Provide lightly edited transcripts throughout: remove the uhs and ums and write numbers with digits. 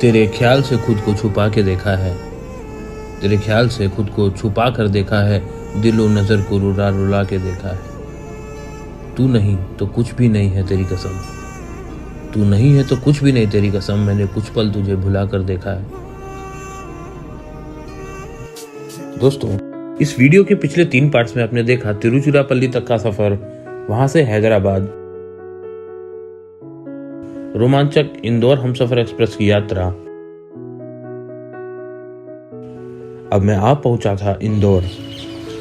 तेरे ख्याल से खुद को छुपा के देखा है, तेरे ख्याल से खुद को छुपा कर देखा है, दिलो नजर को रुला रुला के देखा है। तू नहीं तो कुछ भी नहीं है तेरी कसम, तू नहीं है तो कुछ भी नहीं तेरी कसम, मैंने कुछ पल तुझे भुला कर देखा है। दोस्तों, इस वीडियो के पिछले 3 पार्ट्स में आपने देखा तिरुचिरापल्ली तक का सफर, वहां से हैदराबाद, रोमांचक इंदौर हमसफर एक्सप्रेस की यात्रा। अब मैं आ पहुंचा था इंदौर।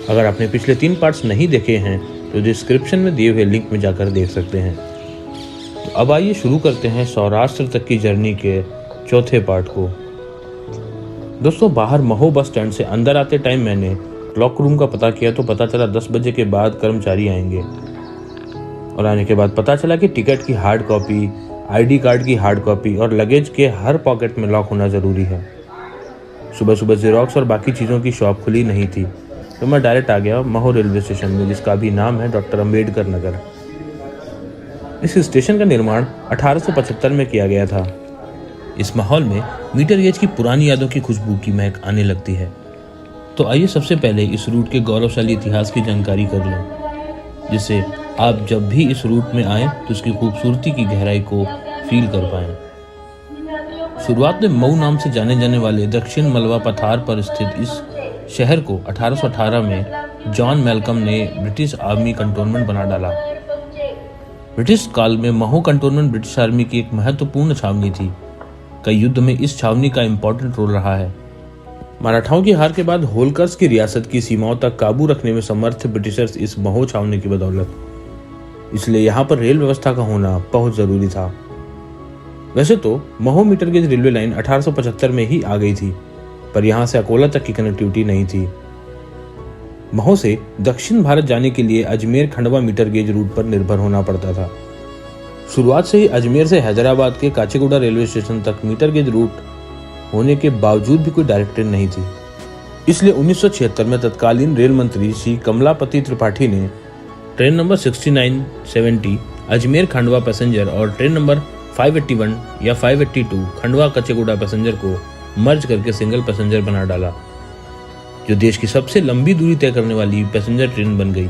अगर आपने पिछले 3 पार्ट्स नहीं देखे हैं तो डिस्क्रिप्शन में दिए हुए लिंक में जाकर देख सकते हैं। तो अब आइए शुरू करते हैं सौराष्ट्र तक की जर्नी के चौथे पार्ट को। दोस्तों, बाहर महो बस स्टैंड से अंदर आते टाइम मैंने क्लॉक रूम का पता किया तो पता चला 10 बजे के बाद कर्मचारी आएंगे, और आने के बाद पता चला कि टिकट की हार्ड कॉपी, आईडी कार्ड की हार्ड कॉपी और लगेज के हर पॉकेट में लॉक होना जरूरी है। सुबह सुबह जेरोक्स और बाकी चीज़ों की शॉप खुली नहीं थी, तो मैं डायरेक्ट आ गया महो रेलवे स्टेशन में, जिसका भी नाम है डॉक्टर अम्बेडकर नगर। इस स्टेशन का निर्माण 1875 में किया गया था। इस माहौल में मीटर गेज की पुरानी यादों की खुशबू की महक आने लगती है। तो आइए सबसे पहले इस रूट के गौरवशाली इतिहास की जानकारी कर लें, जिससे आप जब भी इस रूट में आएं तो उसकी खूबसूरती की गहराई को फील कर पाएं। शुरुआत में मऊ नाम से जाने जाने वाले दक्षिण मलवा पठार पर स्थित इस शहर को 1818 में जॉन मैल्कम ने ब्रिटिश आर्मी कंटोनमेंट बना डाला। ब्रिटिश काल में महो कंटोनमेंट ब्रिटिश आर्मी की एक महत्वपूर्ण छावनी थी। कई युद्ध में इस छावनी का इम्पोर्टेंट रोल रहा है। मराठाओं की हार के बाद होलकर्स की रियासत की सीमाओं तक काबू रखने में समर्थ ब्रिटिशर्स इस महो छावनी की बदौलत, इसलिए यहाँ पर रेल व्यवस्था का होना बहुत जरूरी था। वैसे तो महो मीटर गेज रेलवे लाइन 1875 में ही आ गई थी, पर यहाँ से अकोला तक की कनेक्टिविटी नहीं थी। महो से दक्षिण भारत जाने के लिए Ajmer Khandwa metre gauge route पर निर्भर होना पड़ता था। शुरुआत से ही अजमेर से हैदराबाद के काचीगुडा रेलवे स्टेशन तक मीटर गेज रूट होने के बावजूद भी कोई डायरेक्ट ट्रेन नहीं थी। इसलिए 1976 में तत्कालीन रेल मंत्री श्री कमलापति त्रिपाठी ने train number 6970 Ajmer Khandwa passenger और ट्रेन नंबर 581 या 582 खंडवा काचीगुडा पैसेंजर को मर्ज करके सिंगल पैसेंजर बना डाला, जो देश की सबसे लंबी दूरी तय करने वाली पैसेंजर ट्रेन बन गई।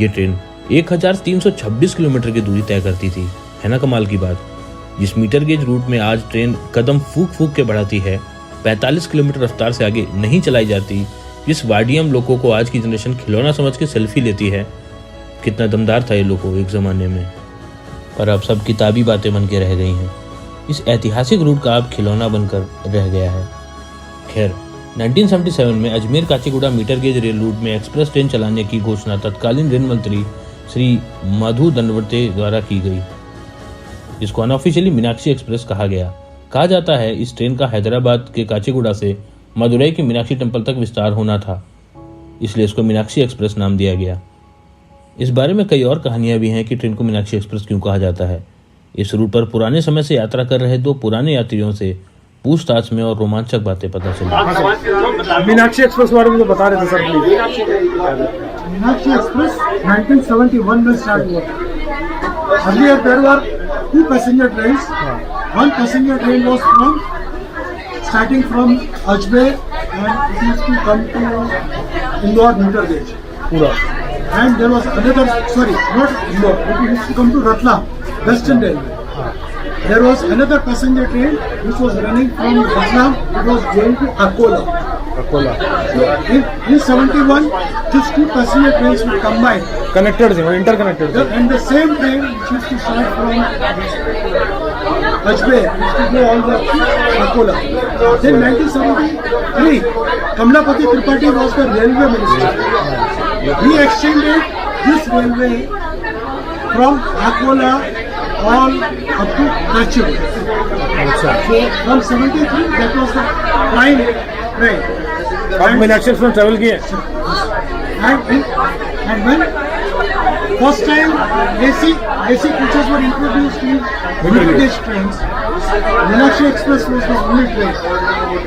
ये ट्रेन 1326 किलोमीटर की दूरी तय करती थी। है ना कमाल की बात। जिस मीटर गेज रूट में आज ट्रेन कदम फूक फूक के बढ़ाती है, 45 किलोमीटर रफ्तार से आगे नहीं चलाई जाती, जिस वाडियम लोगों को आज की जनरेशन खिलौना समझ के सेल्फी लेती है, कितना दमदार था ये लोगों एक जमाने में। पर अब सब किताबी बातें बन के रह गई हैं। इस ऐतिहासिक रूट का अब खिलौना बनकर रह गया है। खैर, 1977 में Ajmer Kacheguda metre gauge rail route में एक्सप्रेस ट्रेन चलाने की घोषणा तत्कालीन रेल मंत्री श्री मधु दंडवते द्वारा की गई, जिसको अनऑफिशियली मीनाक्षी एक्सप्रेस कहा गया। कहा जाता है इस ट्रेन का हैदराबाद के काचीगुडा से मदुरई के मीनाक्षी टेम्पल तक विस्तार होना था, इसलिए इसको मीनाक्षी एक्सप्रेस नाम दिया गया। इस बारे में कई और कहानियां भी हैं कि ट्रेन को मीनाक्षी एक्सप्रेस क्यों कहा जाता है। इस रूट पर पुराने समय से यात्रा कर रहे 2 पुराने यात्रियों से पूछताछ में और रोमांचक बातें पता चली। मीनाक्षी एक्सप्रेस बारे में तो बता रहे थे सर। मीनाक्षी एक्सप्रेस 1971 में स्टार्ट हुआ। Earlier there were 2 passenger trains. One passenger train was starting from Ajmer and it used to come to Indore meter gauge. Pura. And there was another, sorry, not Indore, it used to come to Ratlam, Western Railway. There was another passenger train which was running from Ratlam, it was going to Akola. So in 71, these 2 passenger trains were combined. Connected, interconnected. And the same train which used to start from Ajmer used to go all the Akola. Then 1973, Kamalapati Tripathi was the railway minister. He extended this railway from Akola all up to Kacheguda. So from 73, that was the prime train. आप Meenakshi express में travel किए? And when first time AC coaches were introduced in meter gauge trains, Meenakshi Express was the only train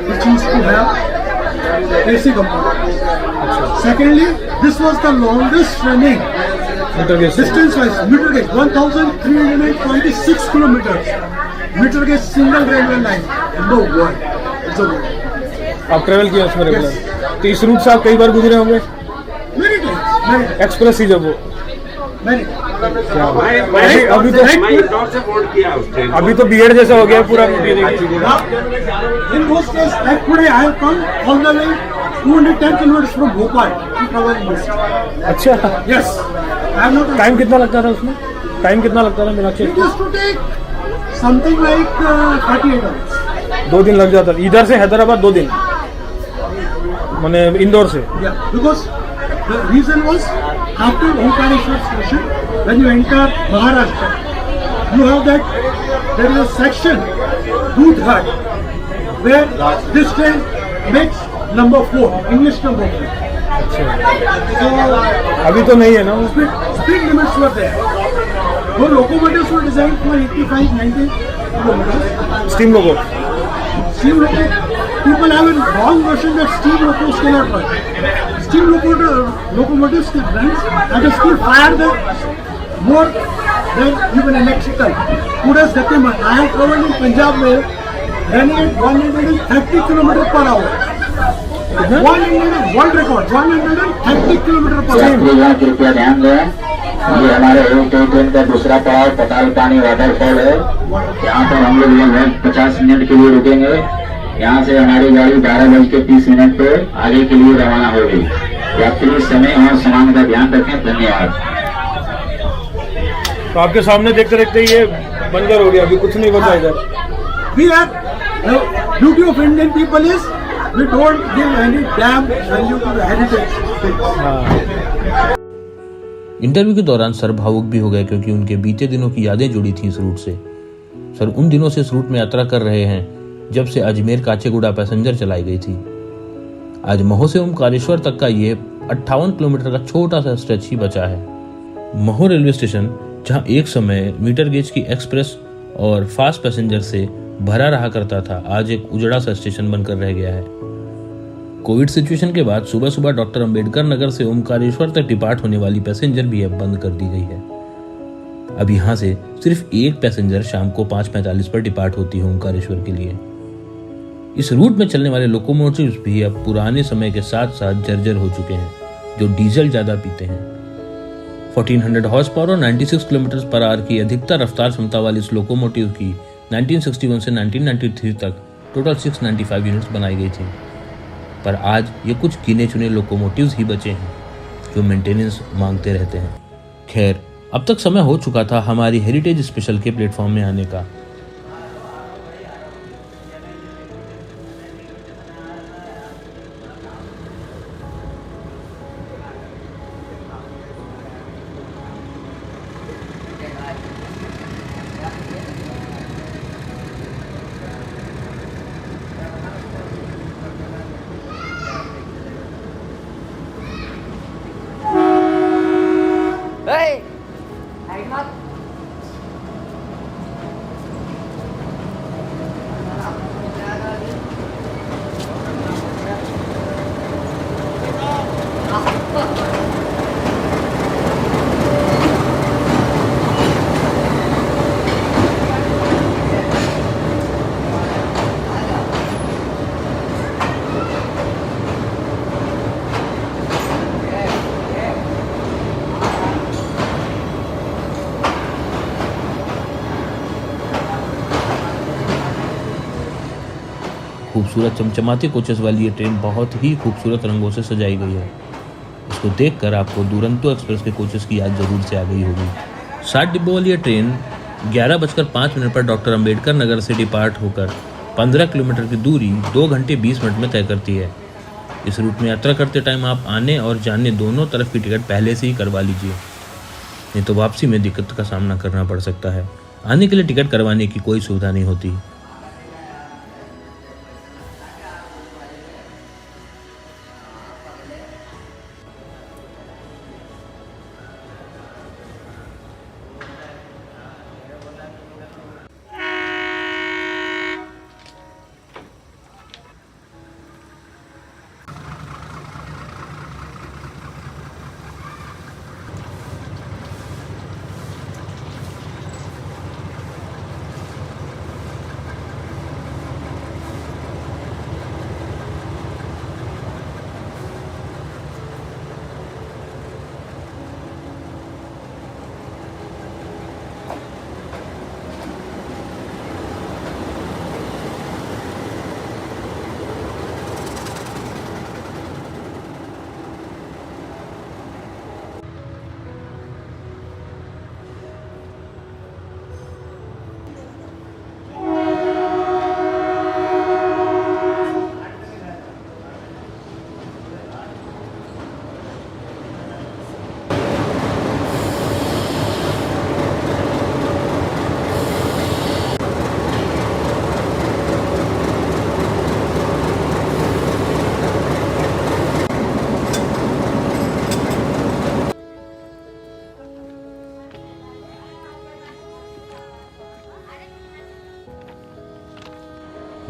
which used to have AC compartment. Secondly, this was the longest running distance wise meter gauge, 1326 kilometers. Metre के single railway line in the world. आप travel किया उसमें regular, तो इस root से आप कई बार गुजरे होंगे? मेनी टाइम्स, एक्सप्रेस ही जब वो मेनी। अभी तो बीएड जैसा हो गया पूरा। In those days, like today, I have come all the way 210 kilometers from Bhopal to cover this. अच्छा, Yes, I have not. Time कितना लगता था उसमें? टाइम कितना लगता था Meenakshi? It used to take something like 38 hours. 2 दिन लग जाता। इधर से हैदराबाद 2 दिन, मैंने इंदौर से। Yeah, because the reason was after Omkareshwar station, when you enter Maharashtra, you have that there is a section, Dudhhat, where this train makes number 4, English number 4. So अभी तो नहीं है ना वो? speed limits were there. The locomotives were designed for 85-90 kilometers. Steam logo. Steam locomotive, people have a wrong notion that steam locomotives cannot run. Steam locomotives can run at a speed higher than more than even electrical. Today's Gatiman, I have traveled in Punjab Mail running at 130 km per hour. 100 world record, 130 km per hour. यात्रीगण कृपया ध्यान दें, ये हमारे road train का दूसरा पड़ाव पताल पानी वाटरफॉल है। यहाँ पर हम लोग लगभग 50 मिनट के लिए रुकेंगे। यहाँ से हमारी गाड़ी 12:30 पर आगे के लिए रवाना होगी। यात्री समय और सामान का ध्यान रखें। धन्यवाद। तो आपके सामने देखते देखते ये बंजर हो गया, अभी कुछ नहीं बचा इधर। We have the beauty of Indian people is we don't give any damn value to the heritage things. Interview के दौरान सर भावुक भी हो गए क्योंकि उनके बीते दिनों की यादें जुड़ी थी इस रूट से। सर उन दिनों से इस रूट में यात्रा कर रहे हैं जब से अजमेर काचेगुडा पैसेंजर चलाई गई थी। आज महो से ओमकारेश्वर तक का ये 58 किलोमीटर का छोटा सा स्ट्रेच ही बचा है। महो रेलवे स्टेशन, जहां एक समय मीटर गेज की एक्सप्रेस और फास्ट पैसेंजर से भरा रहा करता था, आज एक उजड़ा सा स्टेशन बनकर रह गया है। कोविड सिचुएशन के बाद सुबह सुबह डॉक्टर अंबेडकर नगर से ओमकारेश्वर तक डिपार्ट होने वाली पैसेंजर भी अब बंद कर दी गई है। अब यहाँ से सिर्फ एक पैसेंजर शाम को 5:45 पर डिपार्ट होती है ओमकारेश्वर के लिए। इस रूट में चलने वाले लोकोमोटिव्स भी अब पुराने समय के साथ साथ जर्जर हो चुके हैं, जो डीजल ज्यादा पीते हैं। 1400 हॉर्स पावर और 96 किलोमीटर पर आवर की अधिकतर रफ्तार क्षमता वाली इस लोकोमोटिव की 1961 से 1993 तक टोटल 695 यूनिट्स बनाई गई थी। पर आज ये कुछ गिने चुने लोकोमोटिव्स ही बचे हैं जो मेंटेनेंस मांगते रहते हैं। खैर, अब तक समय हो चुका था हमारी हेरिटेज स्पेशल के प्लेटफॉर्म में आने का। खूबसूरत चमचमाते कोचेस वाली ये ट्रेन बहुत ही खूबसूरत रंगों से सजाई गई है। इसको देखकर आपको दुरंतो एक्सप्रेस के कोचेस की याद जरूर से आ गई होगी। 60 डिब्बों वाली ये ट्रेन 11:05 पर डॉक्टर अंबेडकर नगर से डिपार्ट होकर 15 किलोमीटर की दूरी 2 घंटे 20 मिनट में तय करती है। इस रूट में यात्रा करते टाइम आप आने और जाने दोनों तरफ की टिकट पहले से ही करवा लीजिए, नहीं तो वापसी में दिक्कत का सामना करना पड़ सकता है। आने के लिए टिकट करवाने की कोई सुविधा नहीं होती।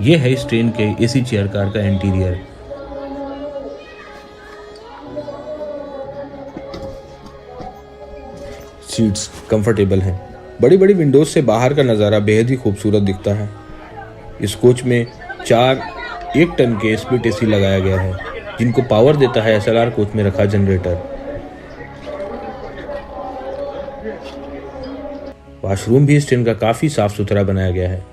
ये है इस ट्रेन के एसी चेयर कार का इंटीरियर। सीट्स कंफर्टेबल हैं। बड़ी बड़ी विंडोज से बाहर का नज़ारा बेहद ही खूबसूरत दिखता है। इस कोच में 4 1 टन के स्प्लिट एसी लगाया गया है, जिनको पावर देता है SLR कोच में रखा जनरेटर। वॉशरूम भी इस ट्रेन का काफ़ी साफ सुथरा बनाया गया है।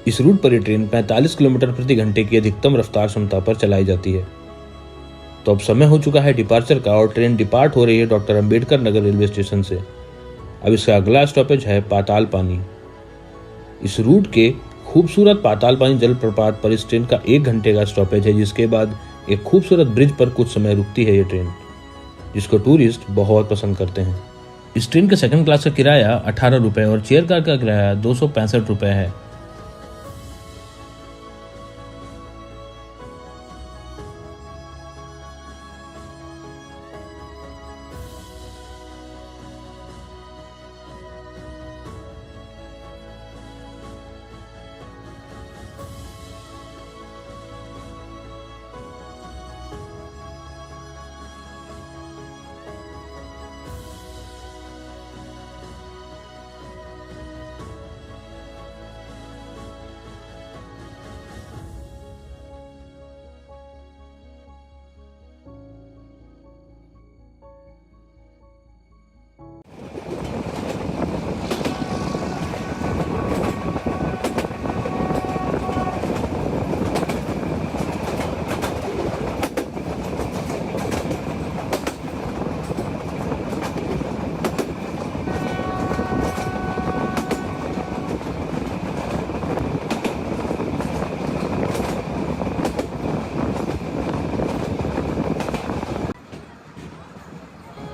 इस रूट पर ये ट्रेन 45 किलोमीटर प्रति घंटे की अधिकतम रफ्तार क्षमता पर चलाई जाती है। तो अब समय हो चुका है डिपार्चर का और ट्रेन डिपार्ट हो रही है doctor Ambedkar Nagar railway station से। अब इसका अगला स्टॉपेज है पाताल पानी। इस रूट के खूबसूरत पाताल पानी जलप्रपात पर इस ट्रेन का 1 घंटे का स्टॉपेज है, जिसके बाद एक खूबसूरत ब्रिज पर कुछ समय रुकती है ये ट्रेन, जिसको टूरिस्ट बहुत पसंद करते हैं। इस ट्रेन के सेकंड क्लास का किराया 18 रुपये और चेयर कार का किराया 265 रुपये है।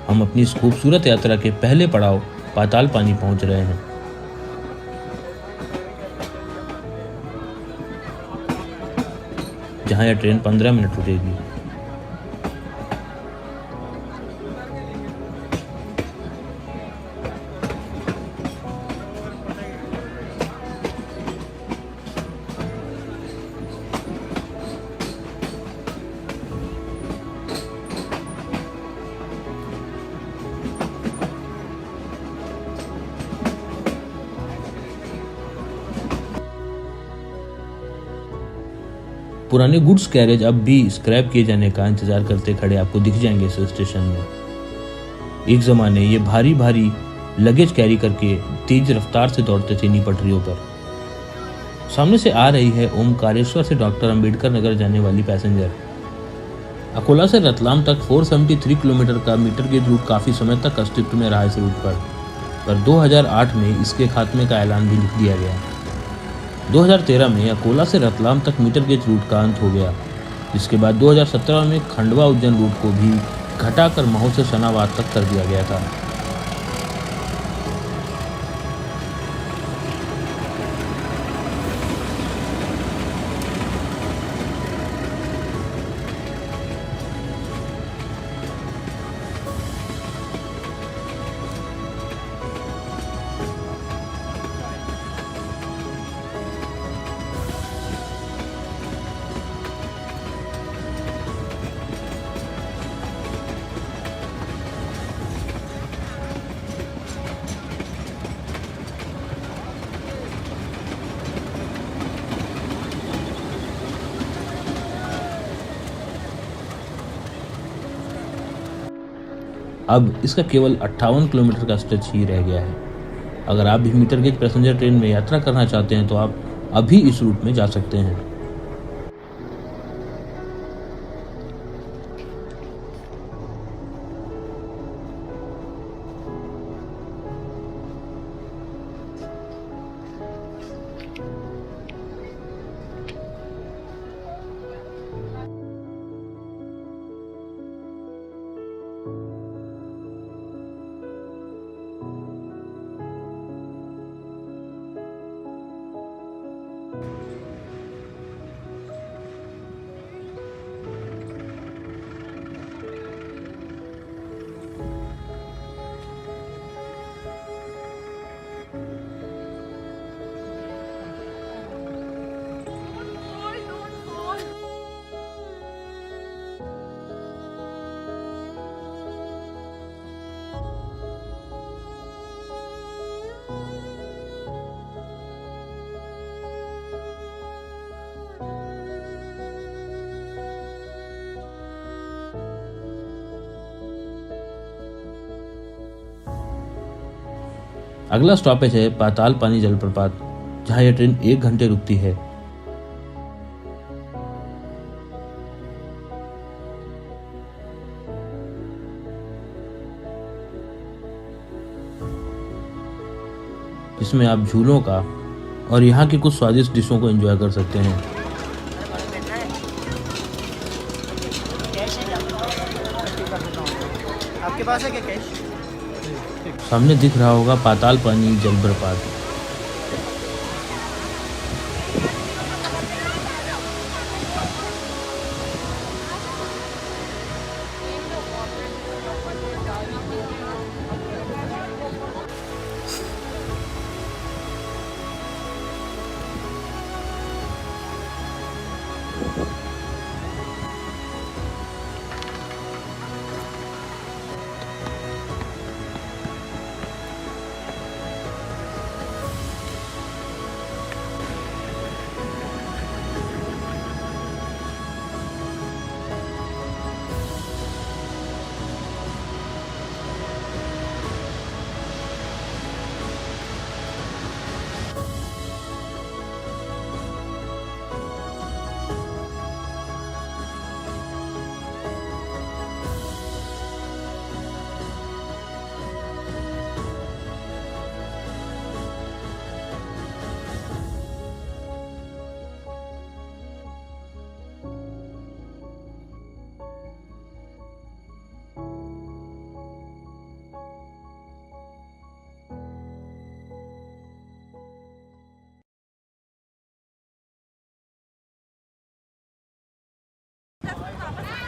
हम अपनी इस खूबसूरत यात्रा के पहले पड़ाव पाताल पानी पहुंच रहे हैं। जहां यह ट्रेन 15 मिनट रुकेगी। पुराने गुड्स कैरेज अब भी स्क्रैप किए जाने का इंतजार करते खड़े आपको दिख जाएंगे इस स्टेशन में। एक जमाने ये भारी भारी लगेज कैरी करके तेज रफ्तार से दौड़ते थे इन्हीं पटरियों पर। सामने से आ रही है ओमकारेश्वर से डॉक्टर अंबेडकर नगर जाने वाली पैसेंजर। अकोला से रतलाम तक 473 किलोमीटर का मीटर गेज रूट काफी समय तक अस्तित्व में रहा इस रूट पर 2008 में इसके खात्मे का ऐलान भी लिख दिया गया। 2013 में अकोला से रतलाम तक मीटर गेज रूट का अंत हो गया, जिसके बाद 2017 में खंडवा उज्जैन रूट को भी घटाकर महू से सनावाद तक कर दिया गया था। अब इसका केवल 58 किलोमीटर का स्ट्रेच ही रह गया है। अगर आप भी मीटर गेज पैसेंजर ट्रेन में यात्रा करना चाहते हैं तो आप अभी इस रूट में जा सकते हैं। अगला स्टॉपेज है पाताल पानी जलप्रपात, जहाँ यह ट्रेन 1 घंटे रुकती है। जिसमें आप झूलों का और यहाँ की कुछ स्वादिष्ट डिशों को एंजॉय कर सकते हैं। आपके पास है क्या कैश? सामने दिख रहा होगा पाताल पानी जलप्रपात।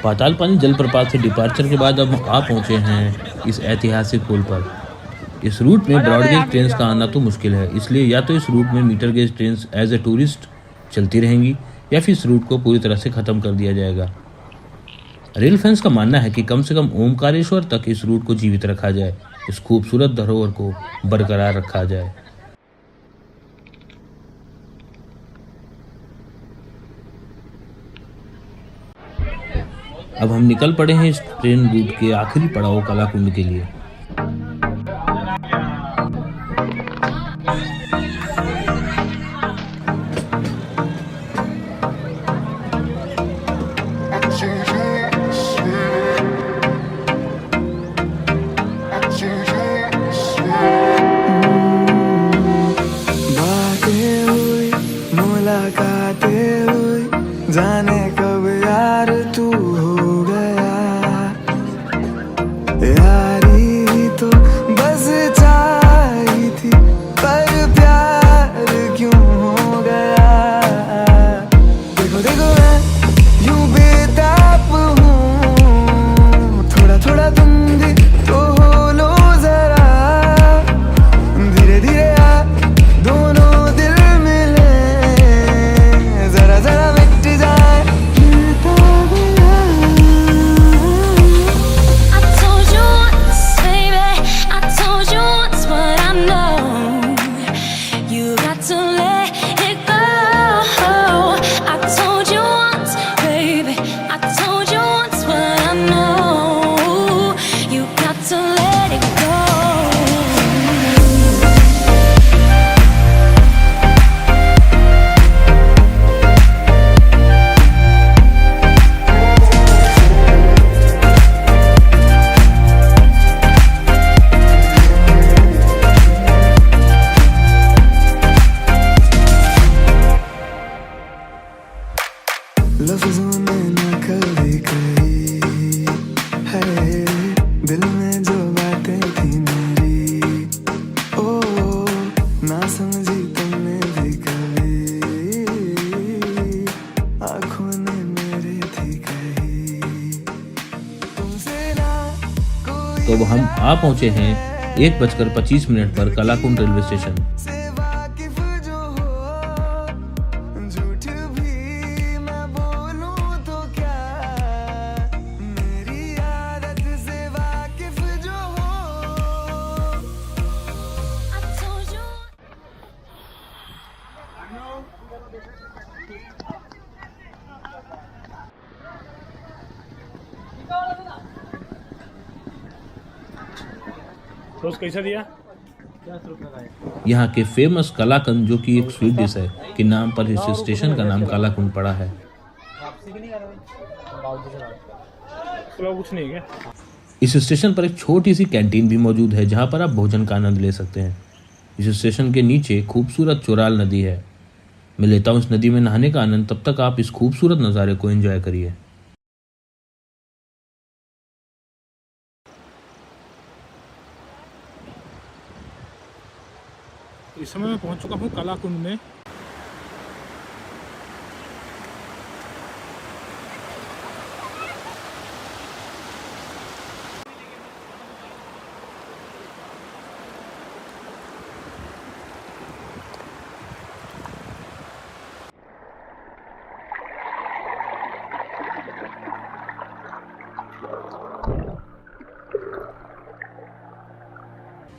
पाताल पानी जलप्रपात से डिपार्चर के बाद अब आप पहुंचे हैं इस ऐतिहासिक पुल पर। इस रूट में ब्रॉडगेज ट्रेन का आना तो मुश्किल है, इसलिए या तो इस रूट में metre gauge train as a tourist चलती रहेंगी या फिर इस रूट को पूरी तरह से ख़त्म कर दिया जाएगा। रेल फैंस का मानना है कि कम से कम ओमकारेश्वर तक इस रूट को जीवित रखा जाए, इस खूबसूरत धरोहर को बरकरार रखा जाए। अब हम निकल पड़े हैं इस ट्रेन रूट के आखिरी पड़ाव कलाकुंड के लिए। जाने कब यार तू हो गया, यारी तो बस चाही थी पर प्यार क्यों हो गया। देखो देखो मैं यूं बेताब हूँ, थोड़ा थोड़ा तुम भी तो हो लो जरा, धीरे धीरे आ दोनों दिल मिले, जरा जरा लफ्ज़ों में न कभी कही है, दिल में जो बातें थी मेरी, ओ ना समझी तुमने भी कभी, आँखों ने मेरे थी कही तुमसे ना कोई। तो हम आ पहुंचे हैं 1:25 पर कलाकुंड रेलवे स्टेशन। दोस्त कैसा दिया? यहाँ के फेमस कालाकंद, जो कि एक स्वीट डिश है, के नाम पर इस स्टेशन का नाम कालाकुंड पड़ा है। कुछ नहीं है। इस स्टेशन पर एक छोटी सी कैंटीन भी मौजूद है, जहाँ पर आप भोजन का आनंद ले सकते हैं। इस स्टेशन के नीचे खूबसूरत चोराल नदी है। मैं लेता हूँ इस नदी में नहाने का आनंद, तब तक आप इस खूबसूरत नज़ारे को एंजॉय करिए। इस समय मैं पहुंच चुका हूँ कालाकुंड में।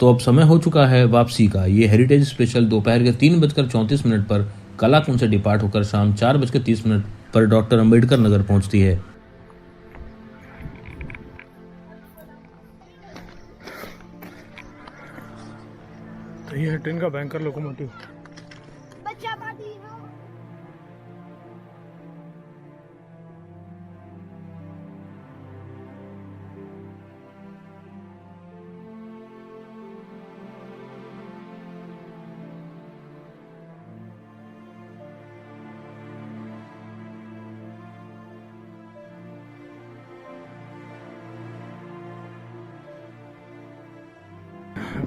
तो अब समय हो चुका है वापसी का। ये हेरिटेज स्पेशल दोपहर के 3:34 पर कालाकुंड से डिपार्ट होकर शाम 4:30 पर डॉक्टर अंबेडकर नगर पहुंचती है। तो ये है ट्रेन का बैंकर लोकोमोटिव।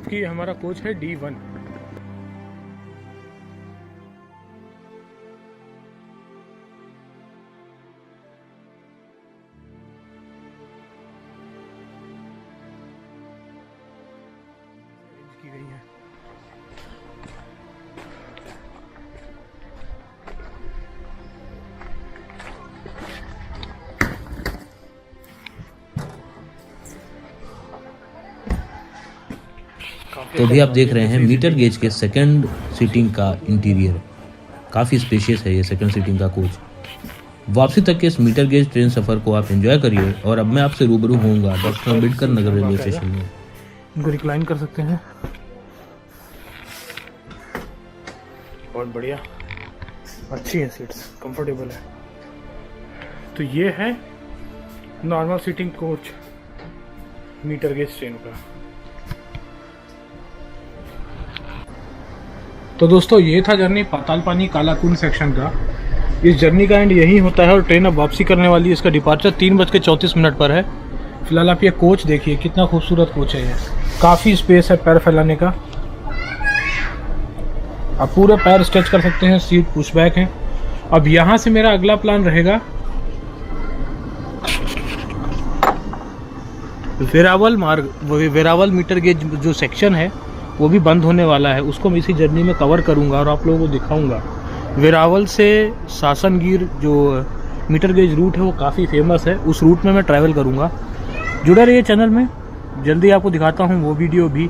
कि हमारा कोच है D1। की गई है। तो अभी आप देख रहे हैं मीटर गेज के सेकंड सीटिंग का इंटीरियर। काफ़ी स्पेशियस है ये सेकंड सीटिंग का कोच। वापसी तक के इस मीटर गेज ट्रेन सफ़र को आप एंजॉय करिए। और अब मैं आपसे रूबरू होऊंगा doctor Ambedkar Nagar railway station में। इनको रिक्लाइन कर सकते हैं। बहुत बढ़िया, अच्छी है सीट्स, कंफर्टेबल है। तो ये है normal seating coach metre gauge train का। तो दोस्तों ये था जर्नी पातालपानी कालाकुंड सेक्शन का। इस जर्नी का एंड यही होता है और ट्रेन अब वापसी करने वाली है। इसका डिपार्चर 3:34 पर है। फिलहाल आप ये कोच देखिए, कितना खूबसूरत कोच है ये। काफ़ी स्पेस है पैर फैलाने का, आप पूरे पैर स्ट्रेच कर सकते हैं। सीट पुशबैक है। अब यहाँ से मेरा अगला प्लान रहेगा वेरावल मार्ग। वेरावल मीटर गेज जो सेक्शन है वो भी बंद होने वाला है, उसको मैं इसी जर्नी में कवर करूंगा और आप लोगों को दिखाऊंगा। वेरावल से सासनगीर जो मीटर गेज रूट है वो काफ़ी फेमस है, उस रूट में मैं ट्रैवल करूंगा। जुड़े रहिए चैनल में, जल्दी आपको दिखाता हूं वो वीडियो भी।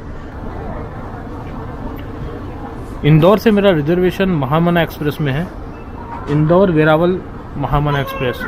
इंदौर से मेरा रिजर्वेशन महामना एक्सप्रेस में है। इंदौर वेरावल महामना एक्सप्रेस।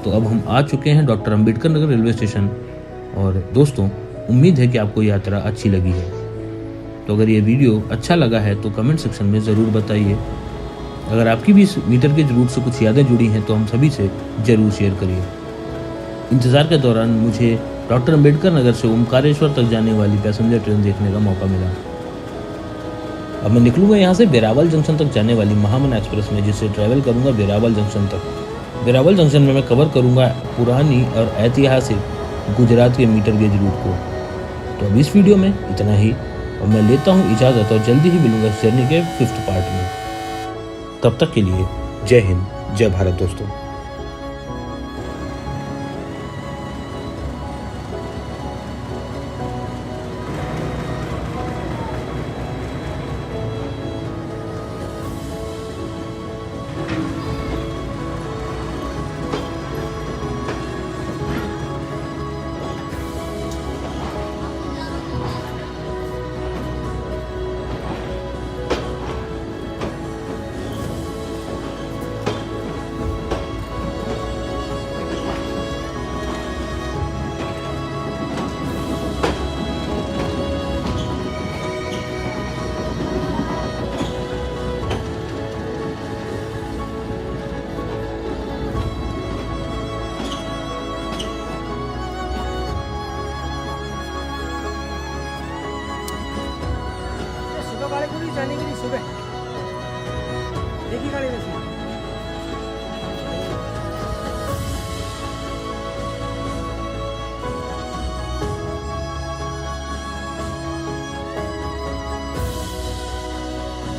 तो अब हम आ चुके हैं doctor Ambedkar Nagar railway station. और दोस्तों, उम्मीद है कि आपको यात्रा अच्छी लगी है। तो अगर ये वीडियो अच्छा लगा है तो कमेंट सेक्शन में ज़रूर बताइए। अगर आपकी भी इस मीटर गेज रूट से कुछ यादें जुड़ी हैं तो हम सभी से ज़रूर शेयर करिए। इंतज़ार के दौरान मुझे डॉक्टर अंबेडकर नगर से ओमकारेश्वर तक जाने वाली पैसेंजर ट्रेन देखने का मौका मिला। अब मैं निकलूंगा यहाँ से वेरावल जंक्शन तक जाने वाली महामना एक्सप्रेस में, जिससे ट्रैवल करूंगा वेरावल जंक्शन तक। वेरावल जंक्शन में मैं कवर करूंगा पुरानी और ऐतिहासिक गुजरात के मीटर गेज रूट को। तो अब इस वीडियो में इतना ही, और मैं लेता हूँ इजाज़त और जल्दी ही मिलूंगा इस जर्नी के 5th पार्ट में। तब तक के लिए जय हिंद, जय भारत दोस्तों।